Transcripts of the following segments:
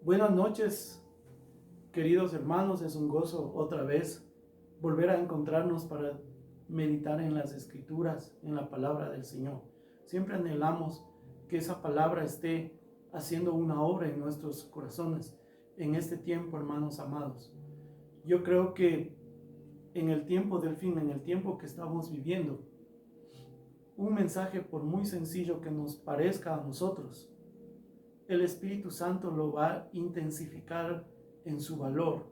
Buenas noches, queridos hermanos. Es un gozo otra vez volver a encontrarnos para meditar en las Escrituras, en la palabra del Señor. Siempre anhelamos que esa palabra esté haciendo una obra en nuestros corazones en este tiempo, hermanos amados. Yo creo que en el tiempo del fin, en el tiempo que estamos viviendo, un mensaje, por muy sencillo que nos parezca a nosotros, el Espíritu Santo lo va a intensificar en su valor.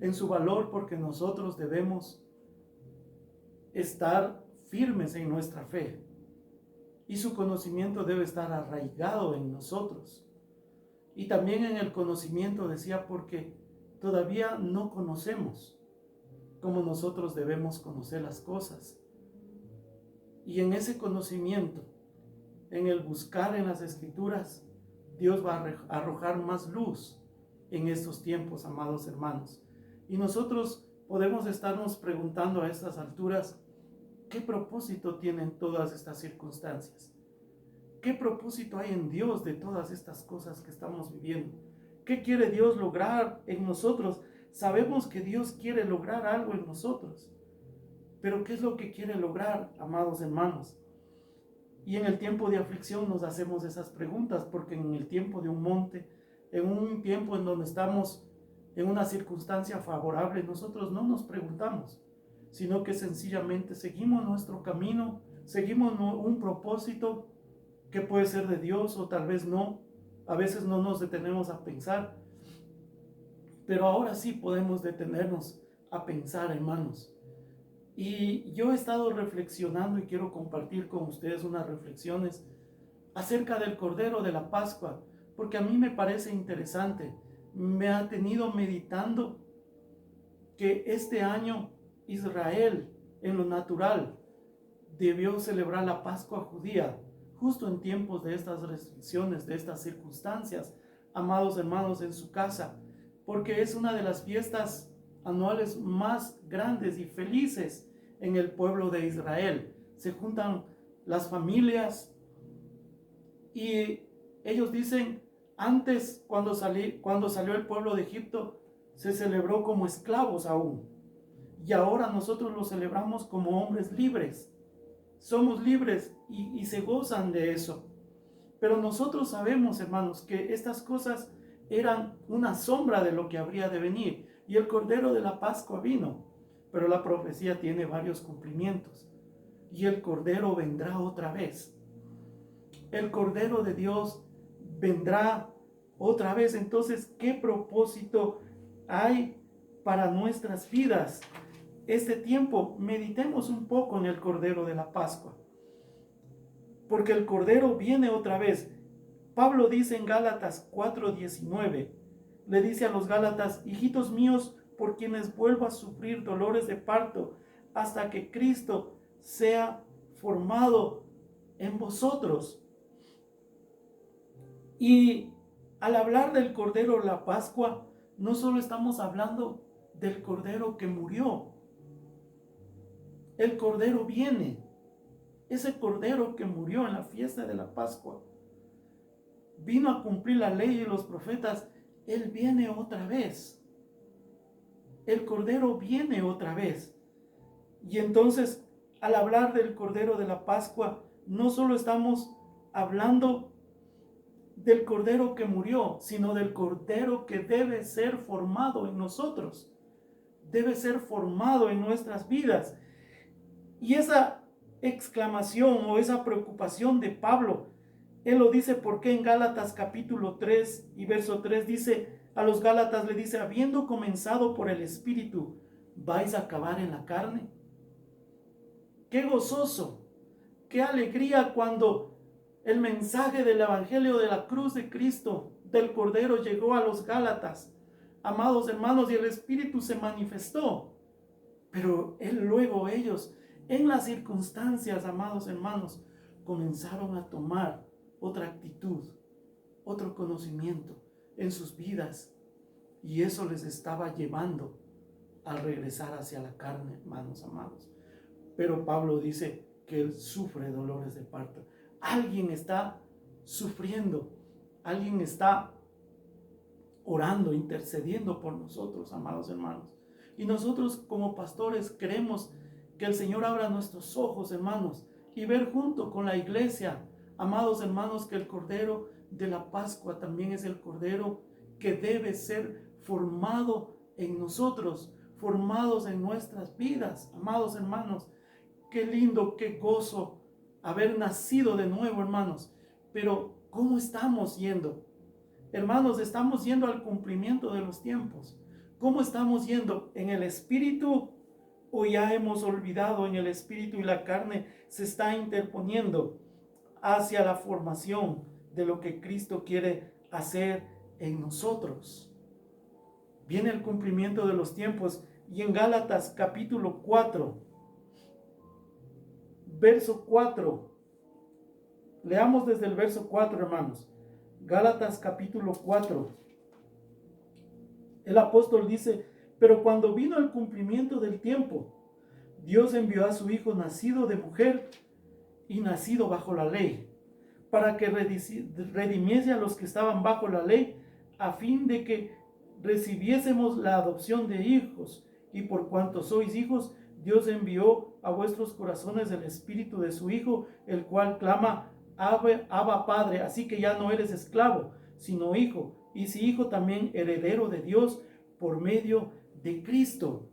En su valor, porque nosotros debemos estar firmes en nuestra fe. Y su conocimiento debe estar arraigado en nosotros. Y también en el conocimiento, decía, porque todavía no conocemos como nosotros debemos conocer las cosas. Y en ese conocimiento, en el buscar en las Escrituras, Dios va a arrojar más luz en estos tiempos, amados hermanos. Y nosotros podemos estarnos preguntando a estas alturas, ¿qué propósito tienen todas estas circunstancias? ¿Qué propósito hay en Dios de todas estas cosas que estamos viviendo? ¿Qué quiere Dios lograr en nosotros? Sabemos que Dios quiere lograr algo en nosotros, pero ¿qué es lo que quiere lograr, amados hermanos? Y en el tiempo de aflicción nos hacemos esas preguntas, porque en el tiempo de un monte, en un tiempo en donde estamos en una circunstancia favorable, nosotros no nos preguntamos, sino que sencillamente seguimos nuestro camino, seguimos un propósito que puede ser de Dios o tal vez no. A veces no nos detenemos a pensar, pero ahora sí podemos detenernos a pensar, hermanos. Y yo he estado reflexionando y quiero compartir con ustedes unas reflexiones acerca del Cordero de la Pascua, porque a mí me parece interesante. Me ha tenido meditando que este año Israel, en lo natural, debió celebrar la Pascua judía, justo en tiempos de estas restricciones, de estas circunstancias, amados hermanos, en su casa, porque es una de las fiestas anuales más grandes y felices en el pueblo de Israel. Se juntan las familias y ellos dicen, antes cuando salió el pueblo de Egipto, se celebró como esclavos aún. Y ahora nosotros lo celebramos como hombres libres. Somos libres y se gozan de eso. Pero nosotros sabemos, hermanos, que estas cosas eran una sombra de lo que habría de venir. Y el Cordero de la Pascua vino. Pero la profecía tiene varios cumplimientos. Y el Cordero vendrá otra vez. El Cordero de Dios vendrá otra vez. Entonces, ¿qué propósito hay para nuestras vidas? Este tiempo, meditemos un poco en el Cordero de la Pascua. Porque el Cordero viene otra vez. Pablo dice en Gálatas 4:19, le dice a los Gálatas, hijitos míos, por quienes vuelvo a sufrir dolores de parto, hasta que Cristo sea formado en vosotros. Y al hablar del Cordero de la Pascua, no solo estamos hablando del Cordero que murió. El Cordero viene. Ese Cordero que murió en la fiesta de la Pascua vino a cumplir la ley y los profetas. Él viene otra vez. El Cordero viene otra vez. Y entonces, al hablar del Cordero de la Pascua, no solo estamos hablando del Cordero que murió, sino del Cordero que debe ser formado en nosotros. Debe ser formado en nuestras vidas. Y esa exclamación o esa preocupación de Pablo, él lo dice porque en Gálatas capítulo 3 y verso 3 dice, a los Gálatas le dice, habiendo comenzado por el Espíritu, ¿vais a acabar en la carne? Qué gozoso, qué alegría cuando el mensaje del Evangelio de la cruz de Cristo, del Cordero, llegó a los Gálatas. Amados hermanos, y el Espíritu se manifestó. Pero luego ellos, en las circunstancias, amados hermanos, comenzaron a tomar otra actitud, otro conocimiento en sus vidas. Y eso les estaba llevando a regresar hacia la carne, hermanos amados. Pero Pablo dice que él sufre dolores de parto. Alguien está sufriendo, alguien está orando, intercediendo por nosotros, amados hermanos. Y nosotros como pastores queremos que el Señor abra nuestros ojos, hermanos, y ver junto con la iglesia, amados hermanos, que el Cordero de la Pascua también es el Cordero que debe ser formado en nosotros, formados en nuestras vidas, amados hermanos. Qué lindo, qué gozo haber nacido de nuevo, hermanos. Pero ¿cómo estamos yendo? Hermanos, ¿estamos yendo al cumplimiento de los tiempos? ¿Cómo estamos yendo? ¿En el Espíritu o ya hemos olvidado en el Espíritu y la carne se está interponiendo hacia la formación de lo que Cristo quiere hacer en nosotros? Viene el cumplimiento de los tiempos y en Gálatas capítulo 4, verso 4, leamos desde el verso 4, hermanos. Gálatas capítulo 4. El apóstol dice: pero cuando vino el cumplimiento del tiempo, Dios envió a su Hijo nacido de mujer y nacido bajo la ley, para que redimiese a los que estaban bajo la ley, a fin de que recibiésemos la adopción de hijos. Y por cuanto sois hijos, Dios envió a vuestros corazones el espíritu de su Hijo, el cual clama: Abba, Padre. Así que ya no eres esclavo, sino hijo, y si hijo, también heredero de Dios por medio de Cristo.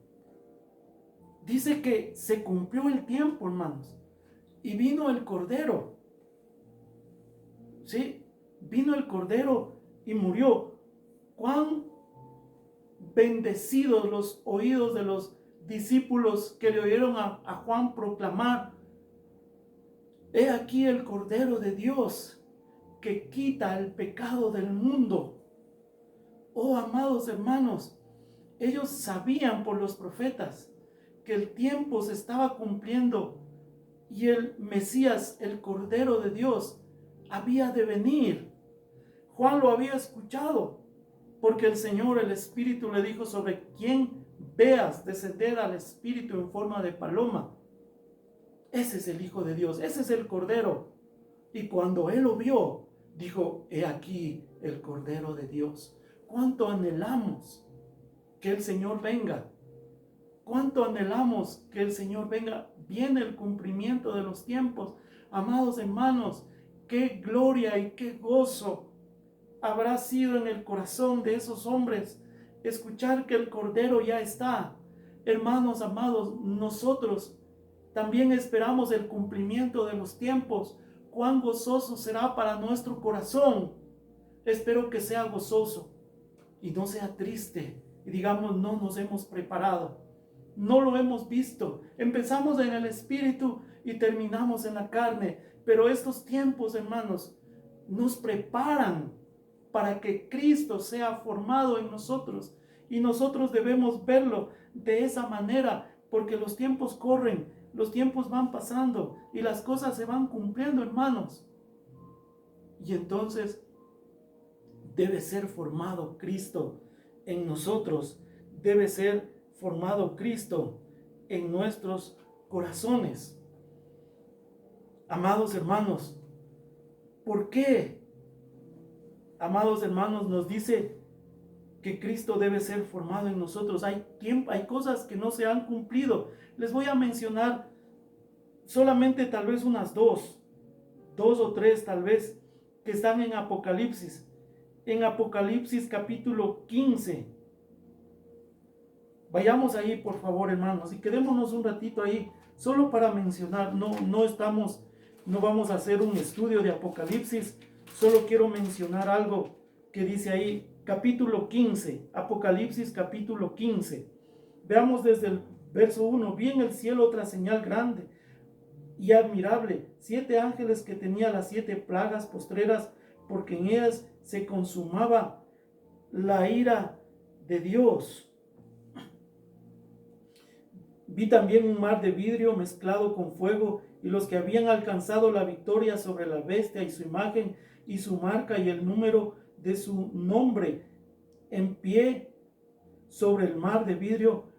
Dice que se cumplió el tiempo, hermanos, y vino el Cordero. ¿Sí? Vino el Cordero y murió. Cuán bendecidos los oídos de los discípulos que le oyeron a Juan proclamar: he aquí el Cordero de Dios que quita el pecado del mundo. Oh, amados hermanos, ellos sabían por los profetas que el tiempo se estaba cumpliendo y el Mesías, el Cordero de Dios, había de venir. Juan lo había escuchado, porque el Señor, el Espíritu, le dijo: sobre quien veas descender al Espíritu en forma de paloma, ese es el Hijo de Dios, ese es el Cordero. Y cuando él lo vio, dijo: he aquí el Cordero de Dios. ¿Cuánto anhelamos que el Señor venga? ¿Cuánto anhelamos que el Señor venga? Viene el cumplimiento de los tiempos. Amados hermanos, qué gloria y qué gozo habrá sido en el corazón de esos hombres escuchar que el Cordero ya está. Hermanos amados, nosotros también esperamos el cumplimiento de los tiempos. Cuán gozoso será para nuestro corazón. Espero que sea gozoso y no sea triste y digamos: no nos hemos preparado, no lo hemos visto. Empezamos en el Espíritu y terminamos en la carne. Pero estos tiempos, hermanos, nos preparan para que Cristo sea formado en nosotros. Y nosotros debemos verlo de esa manera, porque los tiempos corren, los tiempos van pasando y las cosas se van cumpliendo, hermanos. Y entonces debe ser formado Cristo en nosotros, debe ser formado Cristo en nuestros corazones. Amados hermanos, ¿por qué, amados hermanos, nos dice que Cristo debe ser formado en nosotros? Hay cosas que no se han cumplido. Les voy a mencionar solamente tal vez unas dos o tres tal vez, que están en Apocalipsis. En Apocalipsis capítulo 15. Vayamos ahí, por favor, hermanos, y quedémonos un ratito ahí, solo para mencionar. No vamos a hacer un estudio de Apocalipsis, solo quiero mencionar algo que dice ahí, capítulo 15, Apocalipsis capítulo 15. Veamos desde el verso 1. Vi en el cielo otra señal grande y admirable, 7 ángeles que tenía las 7 plagas postreras, porque en ellas se consumaba la ira de Dios. Vi también un mar de vidrio mezclado con fuego, y los que habían alcanzado la victoria sobre la bestia y su imagen y su marca y el número de su nombre, en pie sobre el mar de vidrio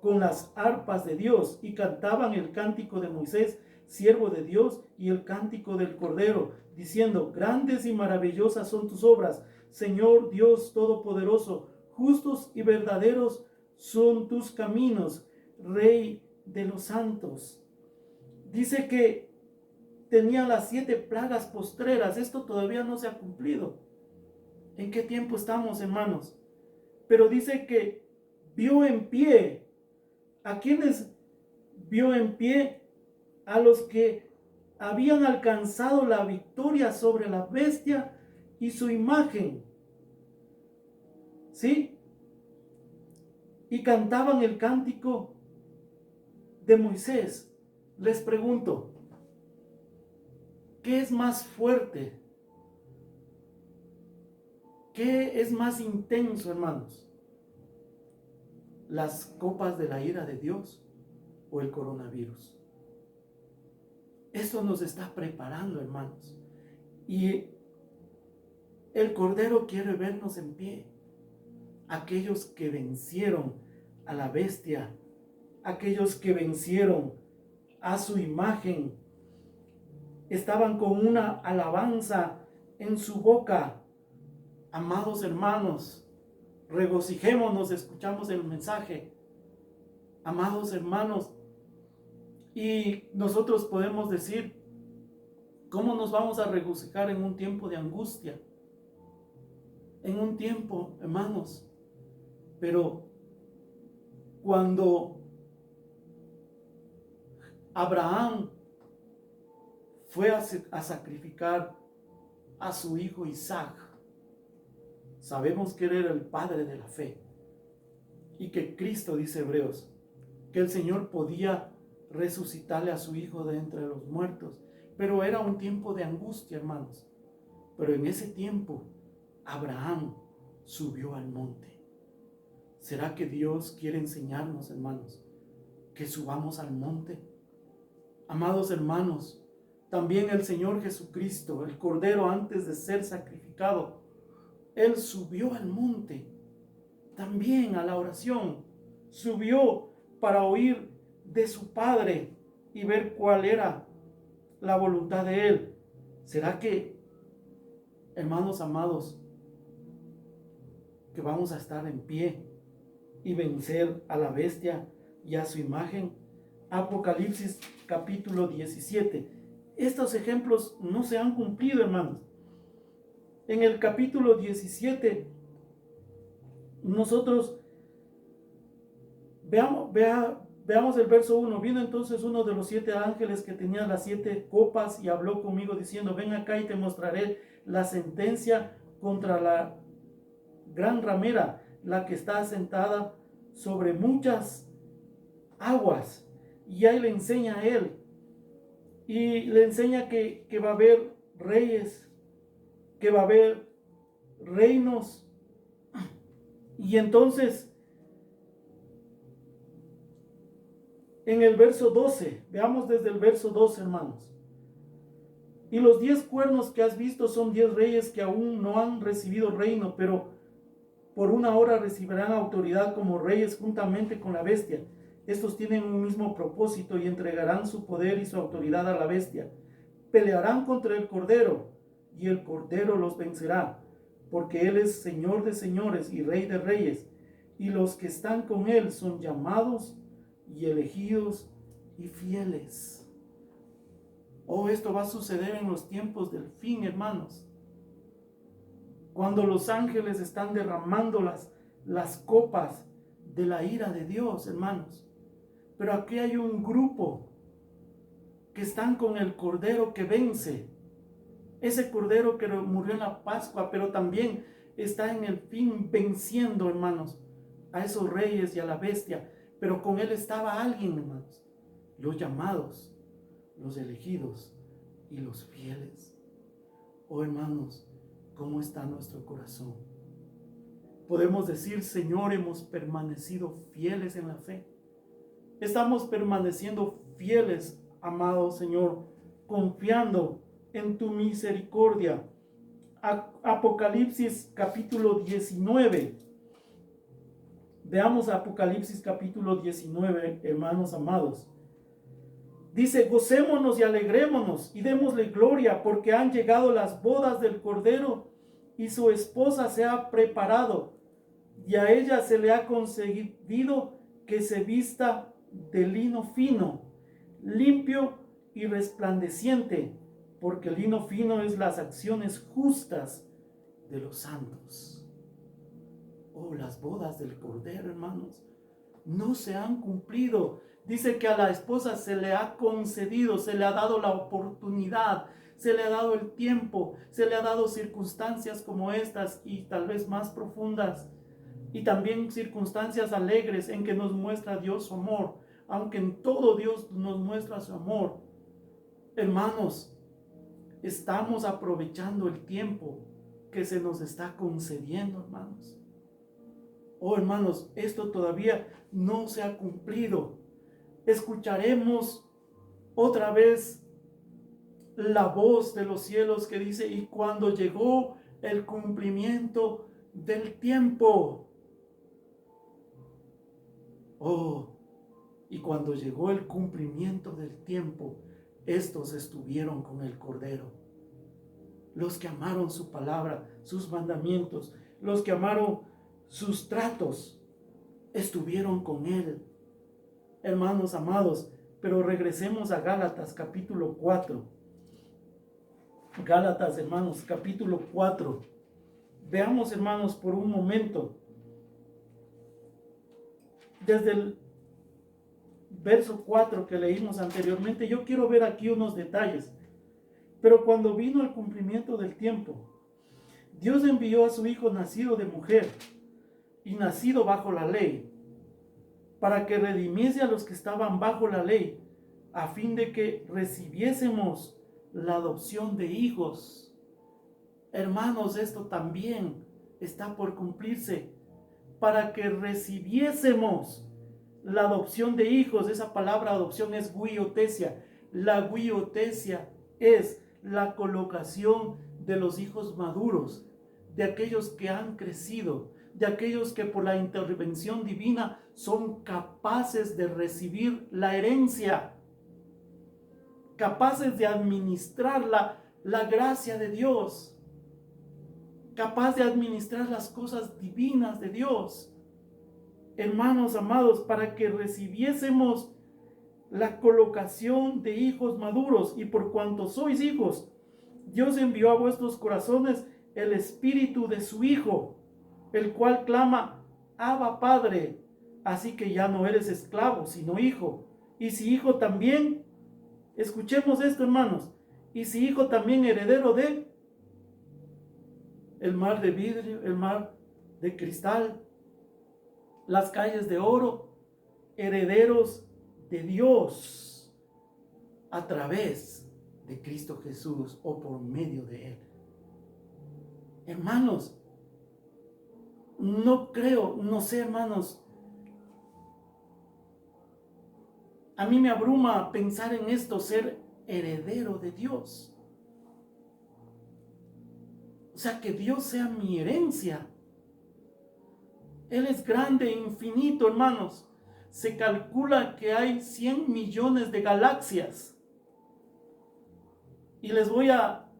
con las arpas de Dios, y cantaban el cántico de Moisés, siervo de Dios, y el cántico del Cordero, diciendo: grandes y maravillosas son tus obras, Señor Dios Todopoderoso, justos y verdaderos son tus caminos, Rey de los santos. Dice que tenía las 7 plagas postreras. Esto todavía no se ha cumplido. ¿En qué tiempo estamos, hermanos? Pero dice que vio en pie. ¿A quiénes vio en pie? A los que habían alcanzado la victoria sobre la bestia y su imagen. ¿Sí? Y cantaban el cántico de Moisés. Les pregunto, ¿qué es más fuerte? ¿Qué es más intenso, hermanos? ¿Las copas de la ira de Dios o el coronavirus? Esto nos está preparando, hermanos. Y el Cordero quiere vernos en pie. Aquellos que vencieron a la bestia, aquellos que vencieron a su imagen, estaban con una alabanza en su boca. Amados hermanos, regocijémonos, escuchamos el mensaje. Amados hermanos, y nosotros podemos decir, ¿cómo nos vamos a regocijar en un tiempo de angustia? En un tiempo, hermanos, pero cuando Abraham fue a sacrificar a su hijo Isaac, sabemos que él era el padre de la fe y que Cristo, dice Hebreos, que el Señor podía resucitarle a su hijo de entre los muertos, pero era un tiempo de angustia, hermanos. Pero en ese tiempo Abraham subió al monte. ¿Será que Dios quiere enseñarnos, hermanos, que subamos al monte? Amados hermanos, también el Señor Jesucristo, el Cordero, antes de ser sacrificado, Él subió al monte, también a la oración. Subió para oír de su Padre y ver cuál era la voluntad de Él. ¿Será que, hermanos amados, que vamos a estar en pie y vencer a la bestia y a su imagen? Apocalipsis capítulo 17. Estos ejemplos no se han cumplido, hermanos. En el capítulo 17, nosotros veamos el verso 1. Vino entonces uno de los 7 ángeles que tenía las 7 copas y habló conmigo diciendo: ven acá y te mostraré la sentencia contra la gran ramera, la que está sentada sobre muchas aguas. Y ahí le enseña a él, y le enseña que va a haber reyes, que va a haber reinos. Y entonces en el verso 12, veamos desde el verso 12, hermanos. Y los 10 cuernos que has visto son 10 reyes que aún no han recibido reino, pero por una hora recibirán autoridad como reyes juntamente con la bestia. Estos tienen un mismo propósito y entregarán su poder y su autoridad a la bestia. Pelearán contra el Cordero y el Cordero los vencerá, porque Él es Señor de señores y Rey de reyes, y los que están con Él son llamados y elegidos y fieles. Oh, esto va a suceder en los tiempos del fin, hermanos. Cuando los ángeles están derramando las copas de la ira de Dios, hermanos. Pero aquí hay un grupo que están con el Cordero que vence. Ese Cordero que murió en la Pascua, pero también está en el fin venciendo, hermanos, a esos reyes y a la bestia. Pero con él estaba alguien, hermanos: los llamados, los elegidos y los fieles. Oh, hermanos, ¿cómo está nuestro corazón? Podemos decir: Señor, hemos permanecido fieles en la fe. Estamos permaneciendo fieles, amado Señor, confiando en tu misericordia. Apocalipsis capítulo 19. Veamos Apocalipsis capítulo 19, hermanos amados. Dice: gocémonos y alegrémonos y démosle gloria, porque han llegado las bodas del Cordero y su esposa se ha preparado, y a ella se le ha concedido que se vista de lino fino, limpio y resplandeciente, porque el lino fino es las acciones justas de los santos. Oh, las bodas del Cordero, hermanos, no se han cumplido. Dice que a la esposa se le ha concedido, se le ha dado la oportunidad, se le ha dado el tiempo, se le ha dado circunstancias como estas y tal vez más profundas, y también circunstancias alegres en que nos muestra Dios su amor, aunque en todo Dios nos muestra su amor. Hermanos, estamos aprovechando el tiempo que se nos está concediendo, hermanos. Oh, hermanos, esto todavía no se ha cumplido. Escucharemos otra vez la voz de los cielos que dice: y cuando llegó el cumplimiento del tiempo. Oh, y cuando llegó el cumplimiento del tiempo, estos estuvieron con el Cordero. Los que amaron su palabra, sus mandamientos, los que amaron sus tratos, estuvieron con él. Hermanos amados, pero regresemos a Gálatas capítulo 4. Gálatas, hermanos, capítulo 4. Veamos, hermanos, por un momento, desde el verso 4 que leímos anteriormente, yo quiero ver aquí unos detalles. Pero cuando vino el cumplimiento del tiempo, Dios envió a su Hijo nacido de mujer y nacido bajo la ley, para que redimiese a los que estaban bajo la ley, a fin de que recibiésemos la adopción de hijos. Hermanos, esto también está por cumplirse, para que recibiésemos la adopción de hijos. Esa palabra adopción es huiotesia. La huiotesia es la colocación de los hijos maduros, de aquellos que han crecido, de aquellos que por la intervención divina son capaces de recibir la herencia, capaces de administrar la gracia de Dios, capaz de administrar las cosas divinas de Dios. Hermanos amados, para que recibiésemos la colocación de hijos maduros, y por cuanto sois hijos, Dios envió a vuestros corazones el espíritu de su Hijo, el cual clama: Abba, Padre. Así que ya no eres esclavo, sino hijo. Y si hijo también, escuchemos esto, hermanos, y si hijo también, heredero de el mar de vidrio, el mar de cristal, las calles de oro, herederos de Dios a través de Cristo Jesús, o por medio de Él. Hermanos, no creo, no sé, hermanos, a mí me abruma pensar en esto, ser heredero de Dios. O sea, que Dios sea mi herencia. Él es grande e infinito, hermanos. Se calcula que hay 100 millones de galaxias. Y les voy a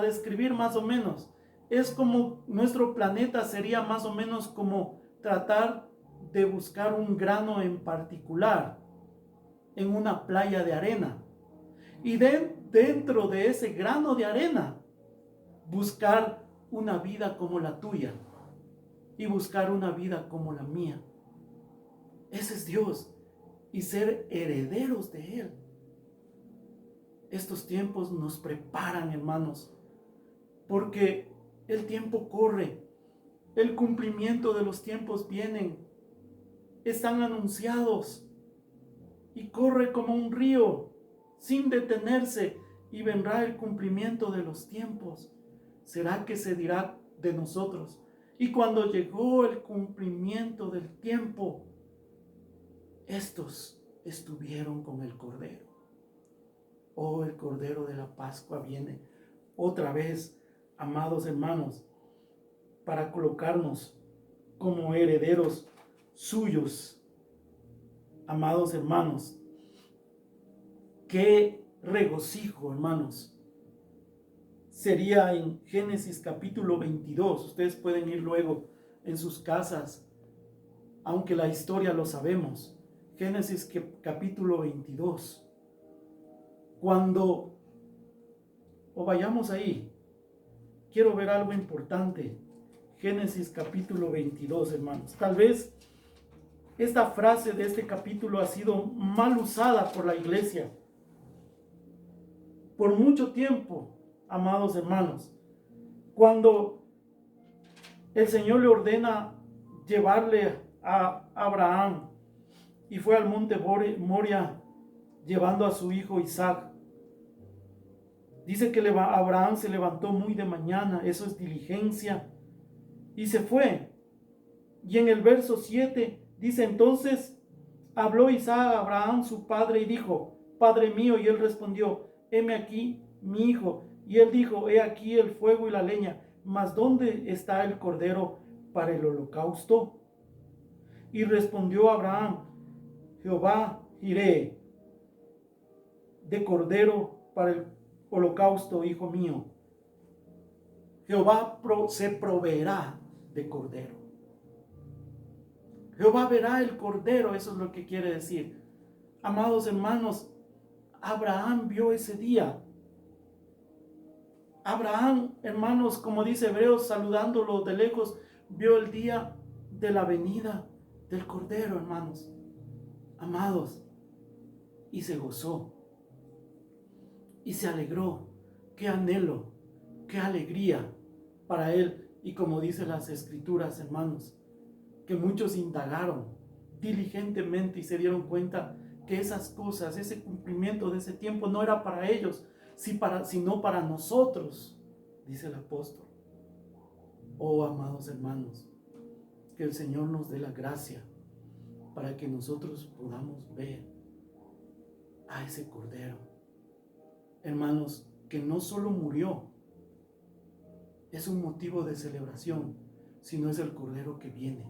describir más o menos. Es como nuestro planeta sería más o menos como tratar de buscar un grano en particular en una playa de arena. Y dentro de ese grano de arena, buscar una vida como la tuya y buscar una vida como la mía. Ese es Dios, y ser herederos de Él. Estos tiempos nos preparan, hermanos, porque el tiempo corre, el cumplimiento de los tiempos vienen, están anunciados, y corre como un río sin detenerse, y vendrá el cumplimiento de los tiempos. ¿Será que se dirá de nosotros? Y cuando llegó el cumplimiento del tiempo, estos estuvieron con el Cordero. Oh, el Cordero de la Pascua viene otra vez, amados hermanos, para colocarnos como herederos suyos. Amados hermanos, qué regocijo, hermanos, sería en Génesis capítulo 22. Ustedes pueden ir luego en sus casas, aunque la historia lo sabemos. Génesis capítulo 22. Vayamos ahí, quiero ver algo importante. Génesis capítulo 22, hermanos. Tal vez esta frase de este capítulo ha sido mal usada por la iglesia por mucho tiempo, amados hermanos. Cuando el Señor le ordena llevarle a Abraham y fue al monte Moria llevando a su hijo Isaac, dice que Abraham se levantó muy de mañana, eso es diligencia, y se fue. Y en el verso 7 dice: entonces habló Isaac a Abraham su padre y dijo: Padre mío. Y él respondió: heme aquí mi hijo. Y él dijo: he aquí el fuego y la leña, mas ¿dónde está el cordero para el holocausto? Y respondió Abraham: Jehová Jireh, de cordero para el holocausto, hijo mío. Jehová se proveerá de cordero. Jehová verá el cordero, eso es lo que quiere decir. Amados hermanos, Abraham vio ese día. Abraham, hermanos, como dice Hebreos, saludándolo de lejos, vio el día de la venida del cordero, hermanos, amados, y se gozó y se alegró. Qué anhelo, qué alegría para él. Y como dicen las escrituras, hermanos, que muchos indagaron diligentemente y se dieron cuenta que esas cosas, ese cumplimiento de ese tiempo no era para ellos, sino para nosotros, dice el apóstol. Oh, amados hermanos, que el Señor nos dé la gracia para que nosotros podamos ver a ese cordero, hermanos, que no solo murió, es un motivo de celebración, sino es el cordero que viene,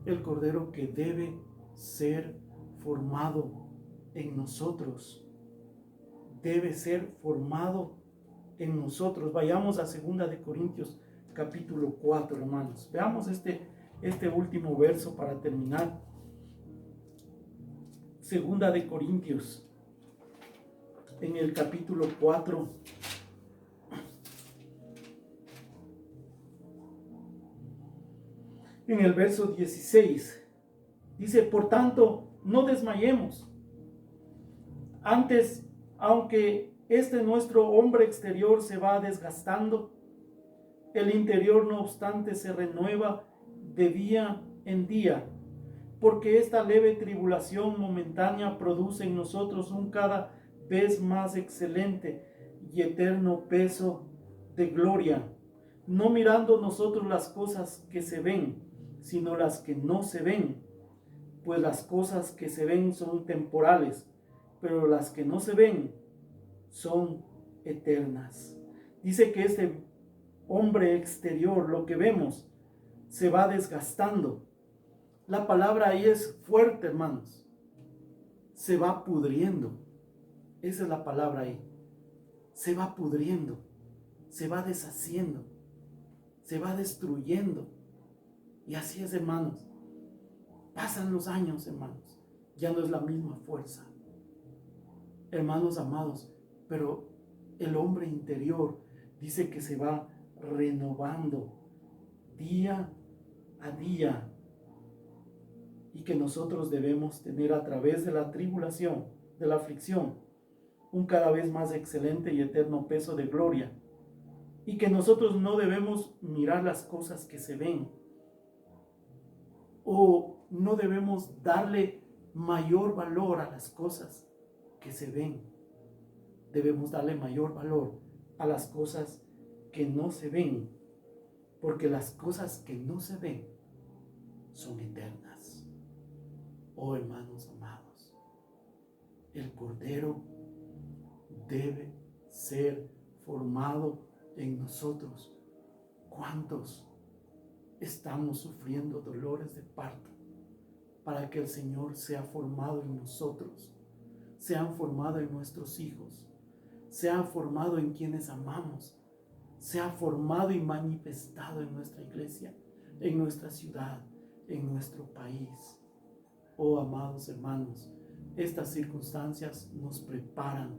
el cordero que debe ser formado en nosotros, debe ser formado en nosotros. Vayamos a 2 de Corintios capítulo 4, hermanos. Veamos este último verso para terminar. 2 de Corintios, en el capítulo 4, en el verso 16, dice: por tanto, no desmayemos. Antes, aunque nuestro hombre exterior se va desgastando, el interior no obstante se renueva de día en día, porque esta leve tribulación momentánea produce en nosotros un cada vez más excelente y eterno peso de gloria, no mirando nosotros las cosas que se ven, sino las que no se ven, pues las cosas que se ven son temporales, pero las que no se ven son eternas. Dice que este hombre exterior, lo que vemos, se va desgastando. La palabra ahí es fuerte, hermanos. Se va pudriendo. Esa es la palabra ahí. Se va pudriendo, se va deshaciendo, se va destruyendo. Y así es, hermanos. Pasan los años, hermanos. Ya no es la misma fuerza. Hermanos amados, pero el hombre interior dice que se va renovando día a día, y que nosotros debemos tener a través de la tribulación, de la aflicción, un cada vez más excelente y eterno peso de gloria, y que nosotros no debemos mirar las cosas que se ven, o no debemos darle mayor valor a las cosas que se ven. Debemos darle mayor valor a las cosas que no se ven, porque las cosas que no se ven son eternas. Oh, hermanos amados, el cordero debe ser formado en nosotros. ¿Cuántos estamos sufriendo dolores de parto para que el Señor sea formado en nosotros, sean formado en nuestros hijos, sean formado en quienes amamos, se ha formado y manifestado en nuestra iglesia, en nuestra ciudad, en nuestro país. Oh, amados hermanos, estas circunstancias nos preparan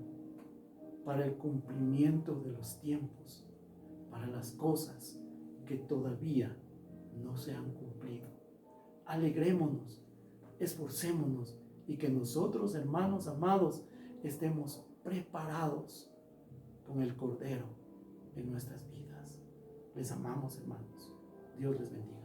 para el cumplimiento de los tiempos, para las cosas que todavía no se han cumplido. Alegrémonos, esforcémonos y que nosotros, hermanos amados, estemos preparados con el Cordero en nuestras vidas. Les amamos, hermanos. Dios les bendiga.